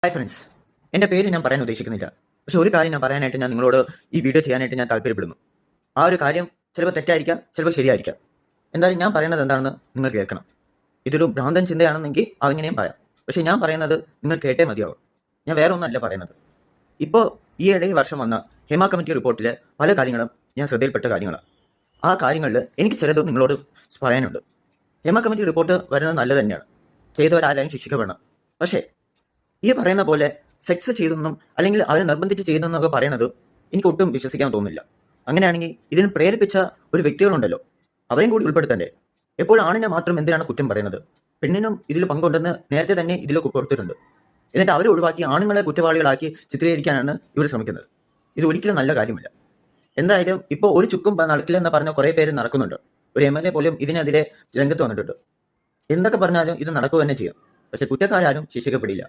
Hi friends, എൻ്റെ പേര് ഞാൻ പറയാൻ ഉദ്ദേശിക്കുന്നില്ല. പക്ഷെ ഒരു കാര്യം ഞാൻ പറയാനായിട്ട് ഞാൻ നിങ്ങളോട് ഈ വീഡിയോ ചെയ്യാനായിട്ട് ഞാൻ താല്പര്യപ്പെടുന്നു. ആ ഒരു കാര്യം ചിലപ്പോൾ തെറ്റായിരിക്കാം, ചിലപ്പോൾ ശരിയായിരിക്കാം. എന്തായാലും ഞാൻ പറയുന്നത് എന്താണെന്ന് നിങ്ങൾ കേൾക്കണം. ഇതൊരു ഭ്രാന്തൻ ചിന്തയാണെന്നെങ്കിൽ അങ്ങനെയും പറയാം. പക്ഷെ ഞാൻ പറയുന്നത് നിങ്ങൾ കേട്ടേ മതിയാവും. ഞാൻ വേറെ ഒന്നല്ല പറയുന്നത്. ഇപ്പോൾ ഈയിടെ ഈ വർഷം വന്ന ഹേമ കമ്മിറ്റി റിപ്പോർട്ടിലെ പല കാര്യങ്ങളും ഞാൻ ശ്രദ്ധയിൽപ്പെട്ട കാര്യങ്ങളാണ്. ആ കാര്യങ്ങളിൽ എനിക്ക് ചിലത് നിങ്ങളോട് പറയാനുണ്ട്. ഹേമ കമ്മിറ്റി റിപ്പോർട്ട് വരുന്നത് നല്ലത് തന്നെയാണ്. ചെയ്തവരാരും ശിക്ഷിക്കപ്പെടണം. പക്ഷേ ഈ പറയുന്ന പോലെ സെക്സ് ചെയ്തെന്നും അല്ലെങ്കിൽ അവരെ നിർബന്ധിച്ച് ചെയ്തെന്നൊക്കെ പറയുന്നത് എനിക്ക് ഒട്ടും വിശ്വസിക്കാൻ തോന്നുന്നില്ല. അങ്ങനെയാണെങ്കിൽ ഇതിന് പ്രേരിപ്പിച്ച ഒരു വ്യക്തികളുണ്ടല്ലോ, അവരെയും കൂടി ഉൾപ്പെടുത്തണ്ടേ? എപ്പോഴും ആണിനെ മാത്രം എന്തിനാണ് കുറ്റം പറയുന്നത്? പെണ്ണിനും ഇതിൽ പങ്കുണ്ടെന്ന് നേരത്തെ തന്നെ ഇതിൽ കൊടുത്തിട്ടുണ്ട്. എന്നിട്ട് അവരെ ഒഴിവാക്കി ആണുങ്ങളെ കുറ്റവാളികളാക്കി ചിത്രീകരിക്കാനാണ് ഇവർ ശ്രമിക്കുന്നത്. ഇത് ഒരിക്കലും നല്ല കാര്യമല്ല. എന്തായാലും ഇപ്പോൾ ഒരു ചുക്കും നടക്കില്ലെന്ന് പറഞ്ഞ കുറേ പേര് നടക്കുന്നുണ്ട്. ഒരു MLA പോലും ഇതിനെതിരെ രംഗത്ത് വന്നിട്ടുണ്ട്. എന്തൊക്കെ പറഞ്ഞാലും ഇത് നടക്കുക തന്നെ ചെയ്യും. പക്ഷെ കുറ്റക്കാരും ശിക്ഷിക്കപ്പെടില്ല.